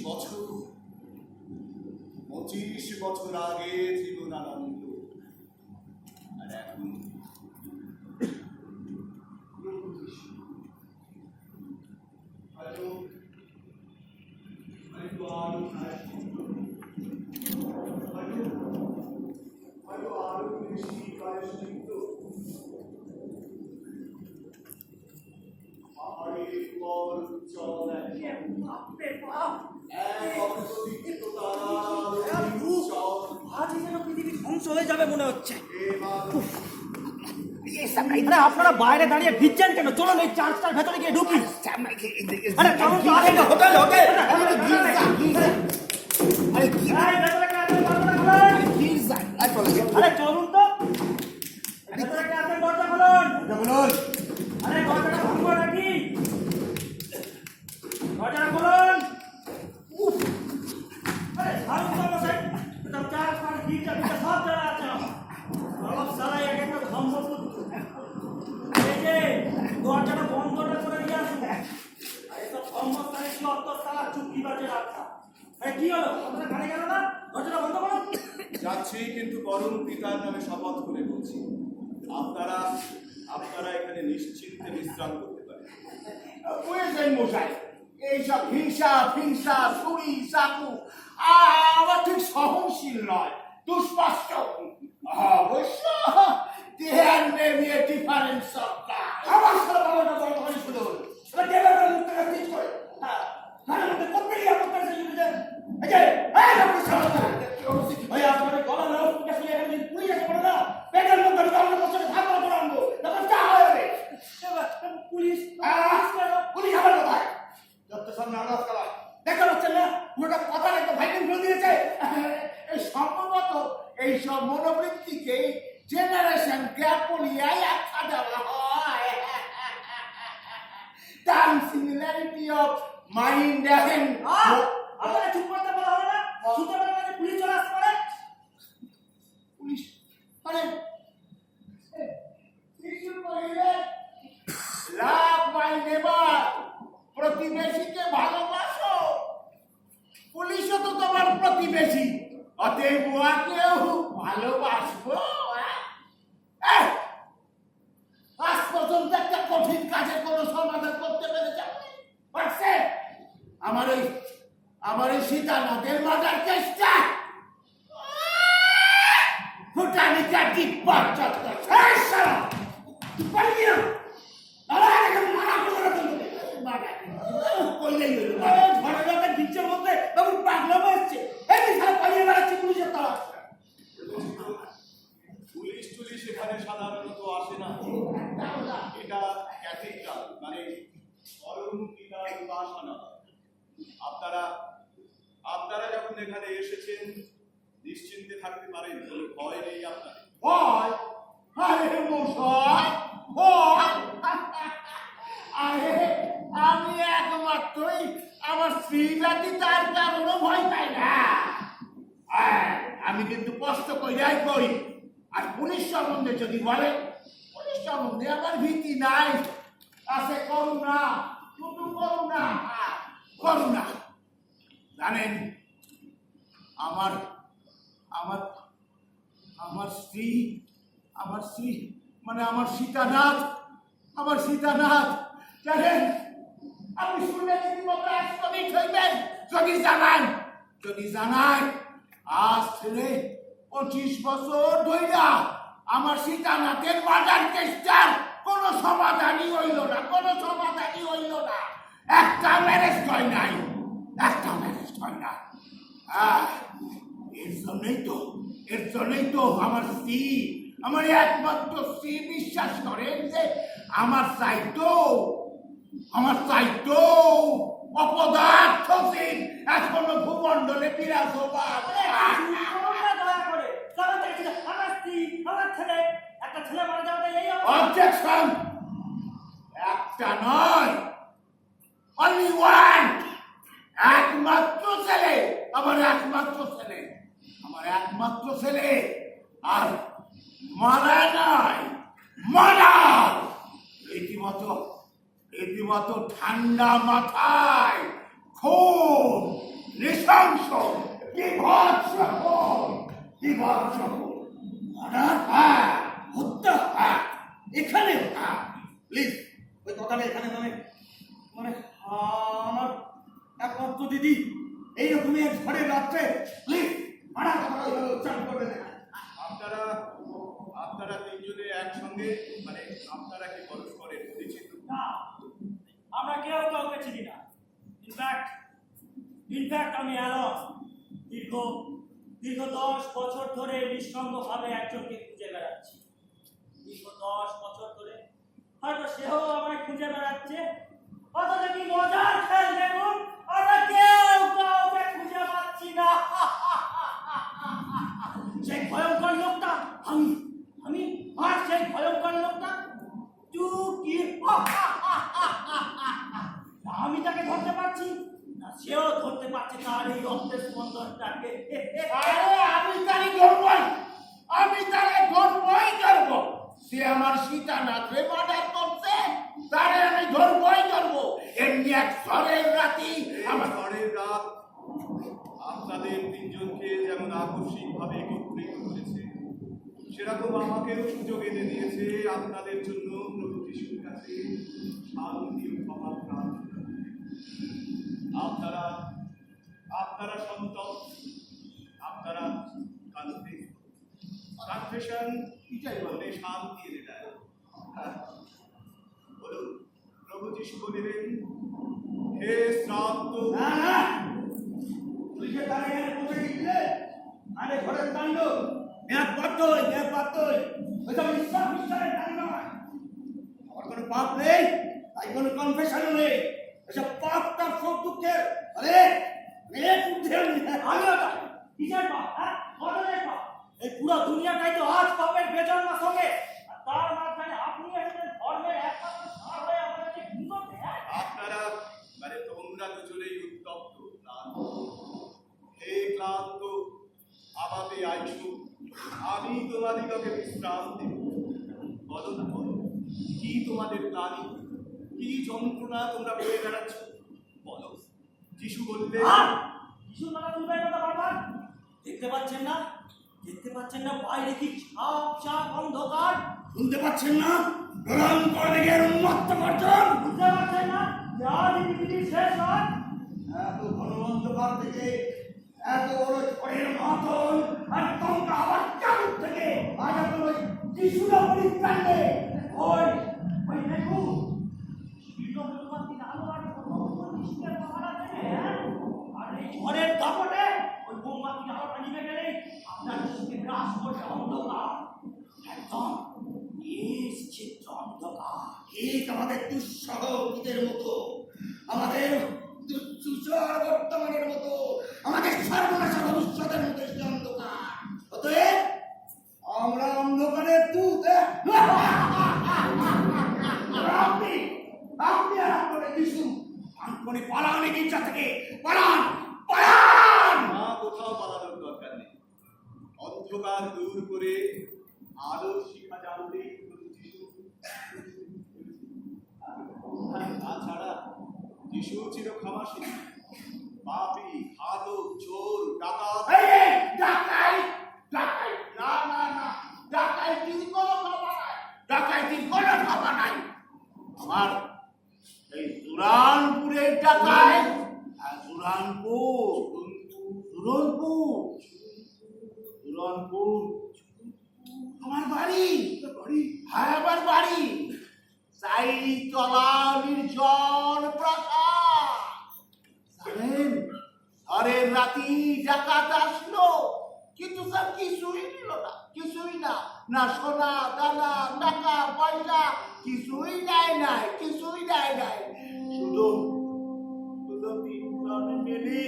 বছর 25 বছর আগে জীবনানন্দ, আর এখন হয়ে যাবে মনে হচ্ছে। আপনারা বাইরে দাঁড়িয়ে ভিজছেন কেন? চলুন এই চার্চটার ভেতরে গিয়ে ঢুকি। আরে চলুন তো, হোটেল হোটেল আরে চলুন তো, দরজা খুলুন। আরে দরজাটা ভাঙবো নাকি? দরজাটা খুলুন। আরে ভাঙুন তো মশাই, চার পাঁচ ভিজা ভিজা সব জায়গা আছে। সব সারাই এক একটা ধর্মপুত্র। এই যে দরজাটা বন্ধটা করে দিয়ে আসুন। আরে তো ধর্মস্থানে কি অত সারা চুক্তি বাজে রাখা। আরে কি হলো? আপনারা কানে গেল না? দরজাটা বন্ধ করুন। যাচ্ছি, কিন্তু পরম পিতার নামে শপথ করে বলছি, আপনারা এখানে নিশ্চিন্তে বিশ্রাম করতে পারেন। বুঝেছেন মশাই, এইসব হিংসা ফিংসা ছুরি চাকু আমার ঠিক সহনশীল নয়, দুষ্পাষ্ট। অবশ্য দেয়ার নেমে ডিফারেন্স সরকার আমার সাথে বাবাটা বড় করে শুরু হলো। এবার দেবের মুখটা ঠিক করে হ্যাঁ আমাদের কোম্পানি আপনার কাছে শুনতে এই যে এই আপনি সামনে ভাই আপনাদের গলা না উঠে শুনে এখানে পুলিশ এসে পড়ে না পেটের মধ্যে ঢুকানো বছরে ভাগা করে আনবো তখন যা হবে পুলিশ পুলিশ আমার কোথায় যত সামনে আওয়াজ করা দেখা যাচ্ছে না পুরোটা কথা একটা ভাইকে বলে দিয়েছে। এই সম্ভবত এইসব মনোবৃত্তিকে জেনারেশন গ্যাপ বলিয়াই একটা দেওয়া হয়। Term similarity of mind and আপনারা চুপ করতে বলা হবে না? শুনতে পারেন না যে পুলিশ চলে আসতে পারে? পুলিশ মানে লাভ মাই নেবার, প্রতিবেশীকে ভালোবাসো। পুলিশও তো তোমার প্রতিবেশী, অতএব উহাকেও ভালোবাসবো। আজ পর্যন্ত একটা কঠিন কাজের কোনো সমাধান করতে পেরেছে পারছে? আমার এই সীতানাথের মার্ডার কেসটা ভুটানিকা টিপ্পার চত্বর পুলিশ এখানে সাধারণত আসে না। এটা ক্যাথিড্রাল, মানে পরম পিতার উপাসনালয়। আপনারা যখন এখানে এসেছেন নিশ্চিন্তে থাকতে পারেন, কোনো ভয় নেই আপনাদের। ভয়? আরে মশাই, ভয়? আরে আমি একমাত্রই আমার স্ত্রী জাতি, তার কারণে ভয় পাই না। আমি কিন্তু কষ্ট করিয়াই করি। আর পুলিশ সম্বন্ধে যদি বলে, পুলিশ সম্বন্ধে আমার ভীতি নাই, আছে করুণা, শুধু করুণা, করুণা। জানেন আমার আমার আমার স্ত্রী মানে আমার সীতানাথ জানেন, আপনি শুনলে রীতিমতো আশ্চর্য হইবেন যদি জানাই আজ থেকে 25 বছর ধইরা আমার সীতানাথের মার্ডার কেসটার কোনো সমাধানই হইল না। একটা ম্যারেজ হয় নাই। এর জন্যই তো আমার স্ত্রী, আমার একমাত্র স্ত্রী বিশ্বাস করেন যে আমার চাইতো অপদার্থহীন এখনো ভূমণ্ডলে বিরাজমান। অবজেকশন! একটা নয়, অনলি ওয়ান। একমাত্র ছেলে, আমার একমাত্র ছেলে, আর মারা নয়, মার্ডার। রীতিমতো ঠান্ডা মাথায় খুন। নৃশংস বিভৎস খুন, বিভৎস খুন। হ্যাঁ, হত্যা হ্যাঁ, এখানে হ্যাঁ। প্লিজ ওই কথাটা এখানে মানে মানে আমার একমাত্র দিদি এইরকমই এক ঝড়ের রাত্রে প্লিজ মারা কথা উচ্চারণ করবে না। আপনারা আপনারা তিনজনে একসঙ্গে মানে আপনারা কি পরস্পরের পরিচিত? না, আমরা কেউ কাউকে চিনি না। ইনফ্যাক্ট আমি অ্যালন দীর্ঘ 10 বছর ধরে নিঃসঙ্গভাবে একজনকে খুঁজে বেড়াচ্ছি। দীর্ঘ 10 বছর ধরে হয়তো সেও আমায় খুঁজে বেড়াচ্ছে। অথচ কি মজার খেল দেখুন, আমরা কেউ কাউকে খুঁজে পাচ্ছি না। সেই ভয়ঙ্কর লোকটা আমি আর সেই ভয়ঙ্কর লোকটা চুকি। আমি তাকে ধরতে পারছি না, সেও ধরতে পারছে তার এই রক্তের স্পন্দনটাকে। আরে আমি তারে ধরবই, আমি তারে ধরবই ধরব। সে আমার সীতানাথরে মার্ডার করছে, তারে আমি ধরবই ধরব। এমনি এক ঝড়ের রাতি আমার ঝড়ের রাত আপনাদের তিনজনকে যেমন আকস্মিকভাবে একত্রিত করেছে, সেরকম আমাকেও সুযোগ এনে দিয়েছে আপনাদের জন্য প্রভু যিশুর কাছে শান্তি ও ক্ষমা প্রার্থনা করতে। আপনারা সন্তপ, আপনারা কনফেশন মনে শান্তি এনে দেয়। বলুন, প্রভু যিশু বলিলেন, হে শ্রান্ত না না, তুই যে তার এখানে বসে গেছিলে, আরে ঘরের কাণ্ড মেয়াদ পাত্তই ওইসব ঈশ্বরের কাণ্ড নয়। আমার কোনো পাপ নেই, তাই কোনো কনফেশনও নেই। এসব পাপ তার সব দুঃখের আরে আমিও তাই। কিসের পাপ? হ্যাঁ, কতদের পাপ? এই পুরো দুনিয়াটাই তো আজ পাপের বেজন্মা সঙ্গে, আর তার মাঝখানে আপনি এসেছেন ধর্মের একমাত্র সার হয়ে আমাদেরকে কি করতে? হ্যাঁ, আপনারা মানে তোমরা দুজনেই উত্তপ্ত ক্লান্ত। হে ক্লান্ত আমাতে আইসু, আমি তোমাদিগকে বিশ্রাম দেব। বলো না, বলো, কি তোমাদের প্রাণী, কি যন্ত্রণা তোমরা বয়ে বেড়াচ্ছ? বলো। যিশু বললেন, যিশু কথা শুনবে কথা বারবার। দেখতে পাচ্ছেন না বাইরে কি ছাপ অন্ধকার? শুনতে পাচ্ছেন না ভয়ঙ্কর দিকের উন্মত্ত গর্জন? বুঝতে পারছেন না যে আজ এই পৃথিবীর শেষ রাত? এত ঘন অন্ধকার থেকে এত বড় ঝড়ের মাতন আর তোমরা আবার চাঁদ থেকে আজ আপনার ওই যিশুরা পরিত্রাণ নেই। ওই দেখুন ঝড়ের দাপটে ওই মোমবাতির আলোটা নিভে গেলেই আপনার চোখে গ্রাস করবে অন্ধকার, একদম নিশ্চিত অন্ধকার। ঠিক আমাদের দুঃসহ অতীতের মতো, আমাদের দুঃসুচর বর্তমানের মতো, আমাদের সর্বনাশা ভবিষ্যতের মতো সে অন্ধকার। অতএব আমরা অন্ধকারের দূত। আপনি আর আপনাদের যিশু আপনি পালান এই গির্জা থেকে, পালান। না, কোথাও পালানোর দরকার নেই। অন্ধকার দূর করে আলোর শিখা জ্বালতেই প্রভু যিশু। তাছাড়া যিশু ছিল ক্ষমাশীল। পাপী, ঘাতক, চোর, ডাকাত, ডাকাইতির কোনো ক্ষমা নাই। আমার এই সুরানপুরের ডাকাই, সুরনপুর আমার বাড়ি। হ্যাঁ, আমার বাড়ি। চাই তলা নির্জন প্রাসাদ। জানেন, ঘরের রাতি ডাকাত আসলো, কিন্তু স্যার কিছুই নিল না, কিছুই না। না সোনা দানা টাকা পয়সা কিছুই নাই। শুধু তিনজন মিলি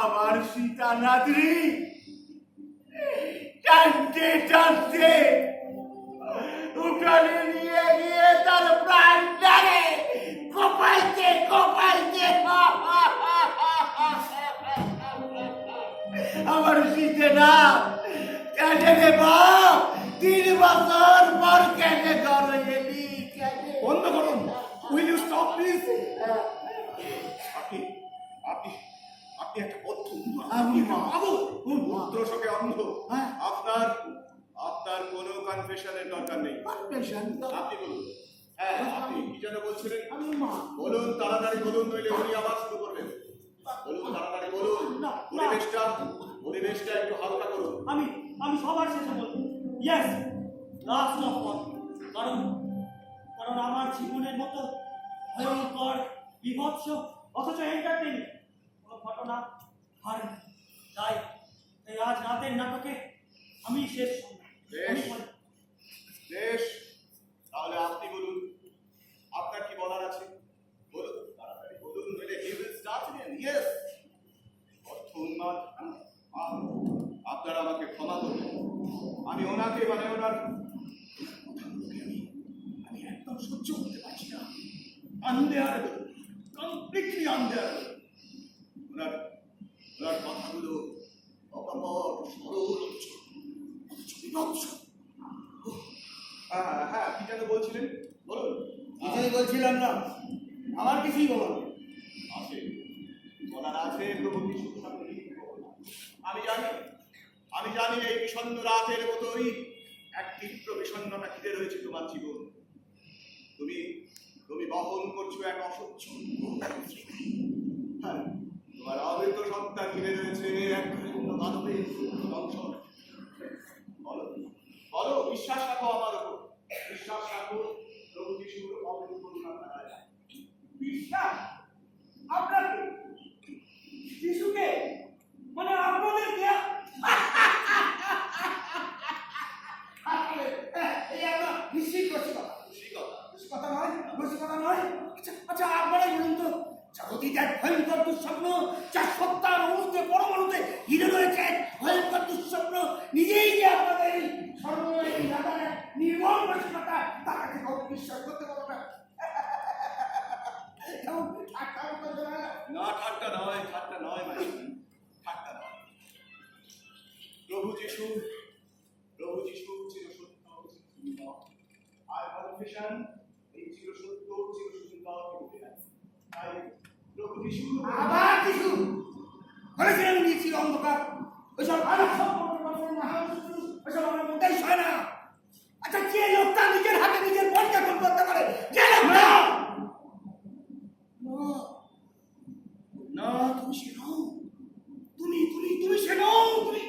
আমার সীতানাথরি টানতে উঠানে নিয়ে গিয়ে তার প্রাণটাকে কোপাইতে আমার সীতানাথ কেটে রে বাপ, 3 বছর পর কেটে ঘরে এলি। বন্ধ করুন। Will you stop please? আপনি আপনি একটা বদ্ধ আমি মা। পুত্র শোকে অন্ধ। হ্যাঁ। আপনার আপনার কোনো কনফেশনের দরকার নেই। Confession তো আপনি বলুন। হ্যাঁ, আপনি কি যেন বলছিলেন? আমি মা। বলুন, তাড়াতাড়ি বলুন, নইলে উনি আবার শুরু করবেন। বলুন, তাড়াতাড়ি বলুন। না, না। পরিবেশটা একটু হালকা করুন। আমি সবার শেষে বলবো ইয়েস লাস্ট অফ অল। কারণ কারণ আমার জীবনের মতো ভয়ঙ্কর বিভৎস অথচ এন্টারটেইনিং কোনো ঘটনা ঘটেনি। তাই তাই আজ রাতের নাটকে আমি শেষ। বেশ। বেশ, তাহলে আপনি বলুন, আপনার কি বলার আছে? বলুন, তাড়াতাড়ি বলুন, নইলে he will start again. Yes. অর্থ উন্মাদ। আপনারা আমাকে ক্ষমা করবেন। আমি ওনাকে মানে ওনার আমি একদম সহ্য করতে পারছি না। Unbearable, completely unbearable. ওনার ওনার কথাগুলো অকপট, সরল, অথচ বিভৎস। হ্যাঁ, কি যেন বলছিলেন? বলুন। কিছুই বলছিলাম না, আমার কিছুই বলার নেই। আছে, বলার আছে, প্রভু যিশু সামনে লিখতে বলুন। আমি জানি এই বিষণ্ণ রাতের মতোই এক তীব্র বিষণ্ণতা ঘিরে রয়েছে তোমার জীবন। তুমি বহন করছো এক অসহ্য স্মৃতি। হ্যাঁ, তোমার অবৈধ সত্তা ঘিরে রয়েছে এক ঘৃণ্য মানবের দংশন। বলো, বলো, বিশ্বাস রাখো আমার উপর, বিশ্বাস রাখো প্রভু যিশুর অবৈধ করুণা দ্বারা। বিশ্বাস আপনাকে শিশুকে মানে আপনাদেরকে এই আমরা নিশ্চিত করছি কথা। খুশি কথা। বেশি কথা নয়, বেশি কথা নয়। আচ্ছা আপনারাই বলুন তো, জাগতিক এক ভয়ঙ্কর দুঃস্বপ্ন, যা সত্তার অণুতে পরমাণুতে ঘিরে রয়েছে এক ভয়ঙ্কর দুঃস্বপ্ন, নিজেই যে আপনাদের এই সর্বময় রাজার নির্মল রসিকতা, তাকে কাউকে বিশ্বাস করতে পারো না। কেমন ঠাট্টা মতো শোনা গেল? না, ঠাট্টা নয়, ঠাট্টা নয় ভাই, ঠাট্টা নয়। প্রভু যিশু চিরসত্য, চিরসুন্দর। আর কনফেশন এই চিরসত্য, চিরসুন্দর বলে আছে। তাই প্রভু যিশু আবার কিছু বলেছিলেন নিয়েছি অন্ধকার, ওইসব আলাপ সম্পর্ক ওইসব আমার মধ্যেই হয় না। আচ্ছা, যে লোকটা নিজের হাতে নিজের পরিচালন করতে পারে, যে লোকটা না, তুমি সে নও। তুমি তুমি তুমি সে নও, তুমি।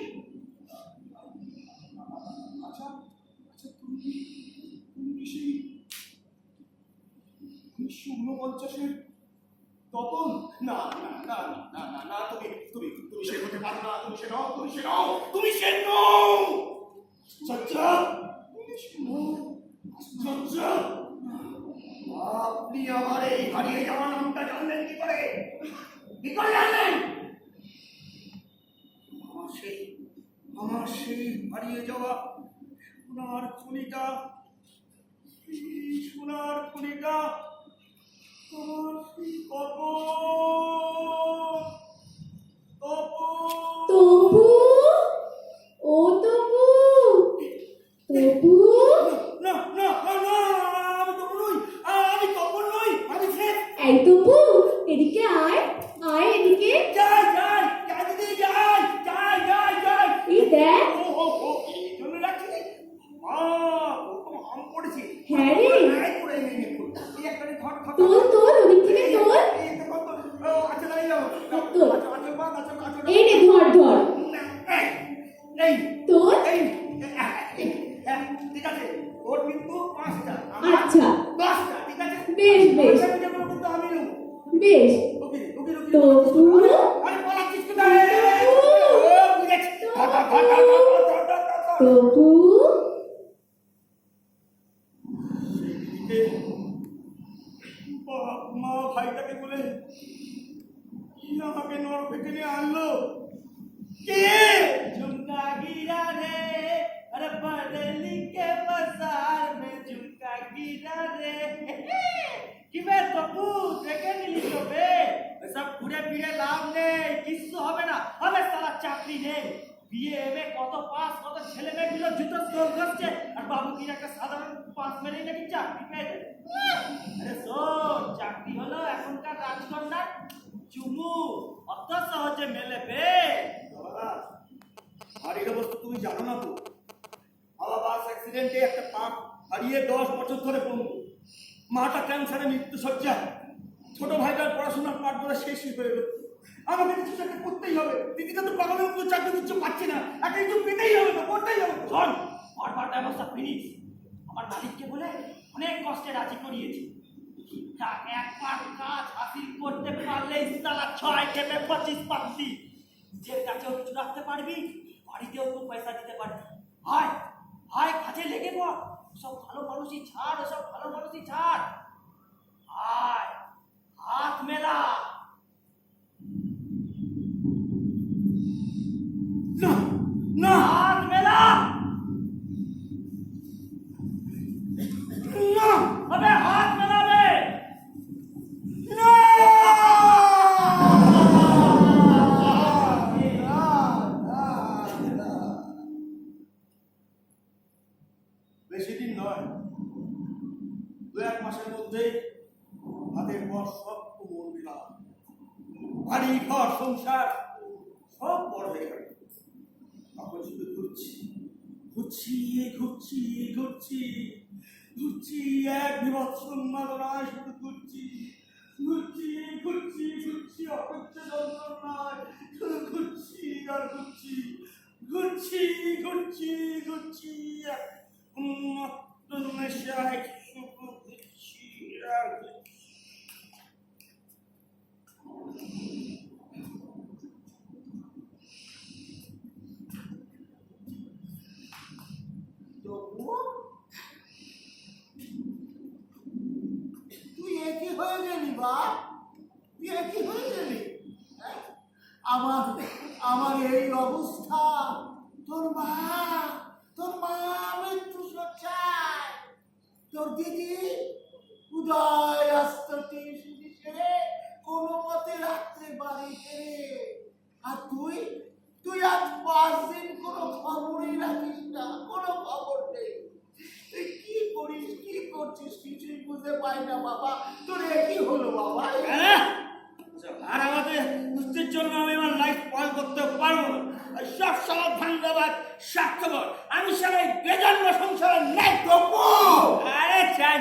আচ্ছা, তুমি কি সেই 1949-এর তপন? না, তুমি সে হতে পারো না, তুমি সে নও, তুমি সে নও, তুমি সে নও। সচ্চা, সচ্চা, আপনি আমার এই হারিয়ে যাওয়া নামটা জানলেন কি করে? কি করে জানলেন? আমার সেই হারিয়ে যাওয়া সোনার খনিটা, এই সোনার খনিটা, আমার সেই তপু, ও তপু, তপু, না না না না, আমি তপন নই, আমি তপন নই, আমি শেখ। এই তপু, এদিকে আয়, আয় এদিকে। যাই যাই যাই দিদি, যাই যাই যাই যাই। এই দেখ, ও এই জন্য রাখছি। ও তো আম পড়েছি। হ্যাঁ রে। নাই পড়ে নেই একটু। এই একটা ঘট ঘট। তোল তোল, ওদিক থেকে তোল। এই তো কত। ও আচ্ছা দাঁড়িয়ে যাও। তোল। আচ্ছা বাদ, আচ্ছা। এই রে ধর ধর, এই তোল। এই ঠিক আছে, ওর কিন্তু 5টা, আচ্ছা, 10টা, ঠিক আছে? বেশ বেশ ওটা কিন্তু আমি নেব। বেশ। ওকে। তপু, আরে পলাচ্ছিস কোথায়? ও বুঝেছি। তপু, বাপ মা ভাইটাকে বলে কি আমাকে নরকে টেনে আনলো? কে? झुमका गिरा रे अरे बदली के बाजार में झुमका गिरा रे कि বে তপু দেখে নিলি তো বে সব ঘুরে ফিরে লাভ নেই, কিছু হবে না, হবে সারা চাকরি নেই, বিয়ে এমএ কত পাস, কত ছেলে মেয়েগুলো জুতো স্টোর করছে আর বাবু কি একটা সাধারণ পাস মেরেই নাকি চাকরি পেয়ে যাবে। আরে শোন, চাকরি হলো এখনকার রাজকন্যার চুমু, অত সহজে বছর ধরে পঙ্গু, মাটা ক্যান্সারে মৃত্যুসজ্জায়, ছোট ভাইটার পড়াশোনার পাঠ পড়া শেষই হয়ে গেল। আমাকে কিছু একটা করতেই হবে। দিদিটা তো পাগলের মতো চাকরি কিছু পাচ্ছি না, একটা কিছু পেতেই হবে, তো করতেই হবে। শোন, বারবার ব্যবস্থা ফিনিস। আমার মালিককে বলে অনেক কষ্টে রাজি করিয়েছি। তা একবার কাজ হাসিল করতে পারলেই তারা 6 খেপে 25 পাচ্ছি। নিজের কাছেও কিছু রাখতে পারবি, বাড়িতেও তো পয়সা দিতে পারবি। ভাই ভাই কাজে লেগে পড়। সব ভালো মানুষই ছাড়, ওসব ভালো মানুষই ছাড়। আয়, হাত মেলা। না না, হাত মেলা। না, হবে হাত মেলাবে। বেশি দিন নয়, 2-1 মাসের মধ্যেই হাতের পর সব মন দিলাম। বাড়ি ঘর সংসার সব বড় হয়ে গেল। তখন শুধু ঘুরছি ঘুরছি ঘুরছি ঘুরছি ঘুরছি, এক বিভৎস উন্মাদনায় শুধু ঘুরছি ঘুরছি ঘুরছি ঘুরছি, অপেক্ষা যন্ত্রণায় শুধু ঘুরছি আর ঘুরছি ঘুরছি ঘুরছি ঘুরছি, উন্মত্ত নেশায় শুধু ঘুরছি আর ঘুরছি। তবুও তুই একই হয়ে গেলি বা, তুই একই হয়ে গেলি। হ্যাঁ? আমার এই অবস্থা, তোর মা মৃত্যু শয্যায়, তোর দিদি উদয় অস্তটি সেরে কোনো মতে রাত্রে বাড়ি ফেরে, আর তুই আজ 5 দিন কোনো খবরই রাখিস না, কোনো খবর নেই। তুই কি করিস, কি করছিস কিছুই বুঝতে পাই না বাবা। তোর একই হলো বাবা। আর আমাদের বুঝতে জন্য আমি আমার লাইফ স্পয়েল করতে পারবো না। সব সালা ধান্দাবাদ স্বার্থপর, আমি সবাই বেজন্ম সংসারে নেই তবু। আরে চাই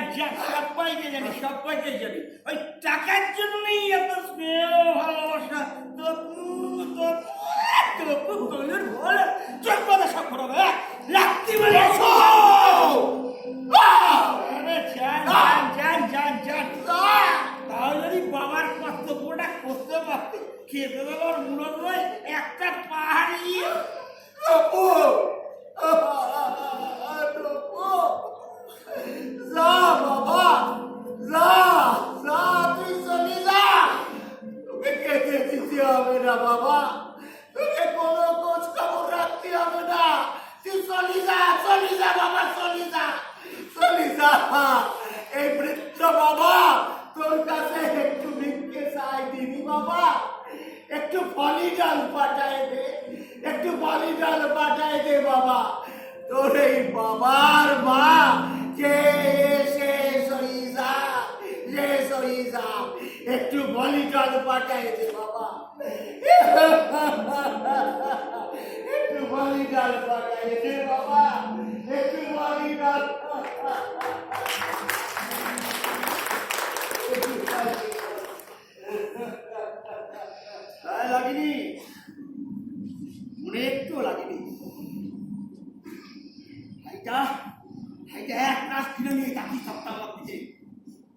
সবাইকে জানি, সবাইকে জানি, ওই টাকার জন্যই এত স্নেহ ভালোবাসা। চোখ কথা সব করবে লাগতে বলে তাহলে যদি বাবার কর্তব্যটা করতে পারতো, খেতে দেওয়ার মূলত একটা পাহাড়ি। যা বাবা, যা তুই চলে যা। তোকে খেতে দিতে হবে না বাবা, তোকে কোনো খোঁজ খবর রাখতে হবে না। তুই চলে যা বাবা, চলে যা। এই বৃদ্ধ বাবা তোর কাছে একটু ভিক্ষে চাই দিবি বাবা, একটু বলি ডাল পাঠায় দে বাবা। তোর এই বাবার মা যে শেষ হয়ে যা, একটু বলি ডাল পাঠায় দে বাবা, একটু বলি ডাল পাঠায় দে বাবা, একটু বলি ডাল। লাগেনি, মনে একটু লাগেনি। ভাইটা 1 মাস কিনে নিয়ে তাকি সপ্তাহ দিতে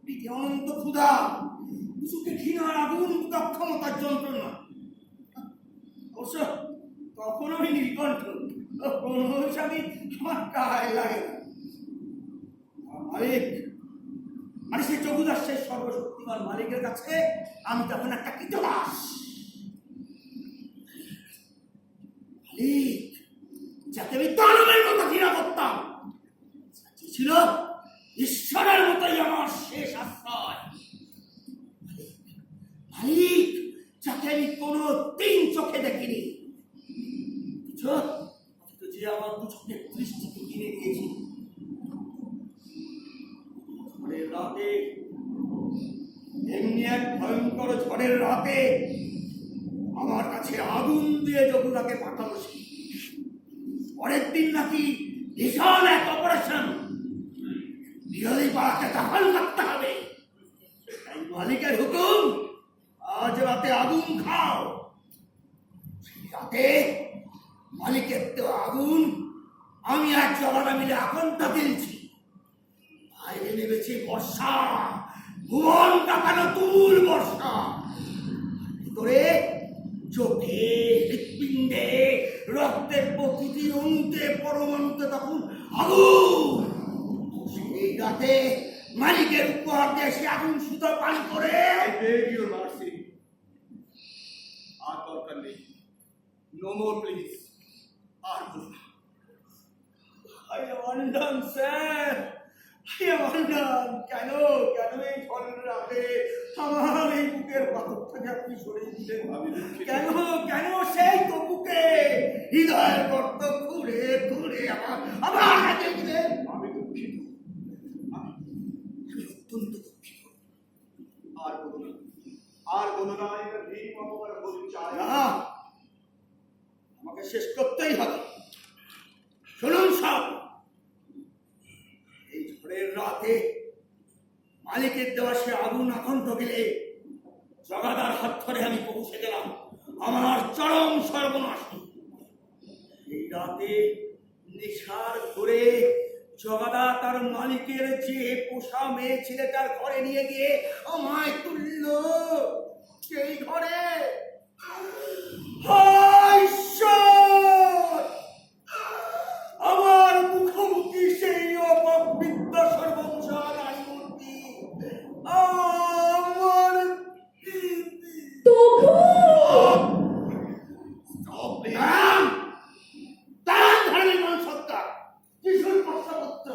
পিঠে অনন্ত ক্ষুধা, কিছুকে ঘৃণার আগুন ক্ষমতার যন্ত্রণা। অবশ্য তখন আমি নির্কণ্ঠ, কোনো হিসাবে আমার গায়ে লাগে না। মানে সেই চৌদাস, সেই সর্বশক্তিমান মালিকের কাছে আমি তখন একটা কীটদাস। মালিক যাতে আমি দানবের মতো ঘৃণা করতাম, ছিল ঈশ্বরের মতোই আমার শেষ আশ্রয়। মালিক যাকে আমি কোনো 3 চোখে দেখিনি, যে আমার 2 চোখের দৃষ্টিকে কিনে দিয়েছি। ঝড়ের রাতে, এমনি এক ভয়ঙ্কর ঝড়ের রাতে আমার কাছে আগুন দিয়ে যদুদাকে পাঠালো। পরের দিন নাকি ভীষণ এক অপারেশন, শিয়ালি পাড়াকে দখল করতে হবে। তাই মালিকের হুকুম, আজ রাতে আগুন খাও। সেই রাতে মালিকের দেওয়া আগুন আমি আর জগাটা মিলে আগুনটা দিলছি। বাইরে নেমেছে বর্ষা, ভুবন কাঁপানো তুল বর্ষা। ভিতরে চোখে, হৃৎপিণ্ডে, রক্তের প্রতিটি অণুতে পরমাণুতে তখন আগুন। সেই রাতে মালিকের উপহার দিয়ে সে আগুন সুতো পান করে। I beg your mercy. আর দরকার নেই। No more, please. আর বলুন না। I am undone, sir. I am undone. কেন এই ঝড়ের রাতে আমার এই বুকের পাথর থেকে আপনি সরিয়ে দিলেন? আমি দুঃখিত। কেন সেই তো বুকে হৃদয়ের গর্ত ঘুরে ঘুরে আমার হাতে দিলেন? আমি দুঃখিত। আমি অত্যন্ত দুঃখিত। আর বলো না। আর বলো না, এটা ভীম অপকার বলি চাই। না, আমাকে শেষ করতেই হবে। শুনুন সব, এই ঝড়ের রাতে মালিকের দেওয়া সে আগুন আখণ্ড গেলে জগাদার হাত ধরে আমি পৌঁছে গেলাম আমার চরম সর্বনাশ। এই রাতে নেশার ঘরে জগাদা তার মালিকের যে পোষা মেয়ে ছেলেটার ঘরে নিয়ে গিয়ে আমায় তুলল। সেই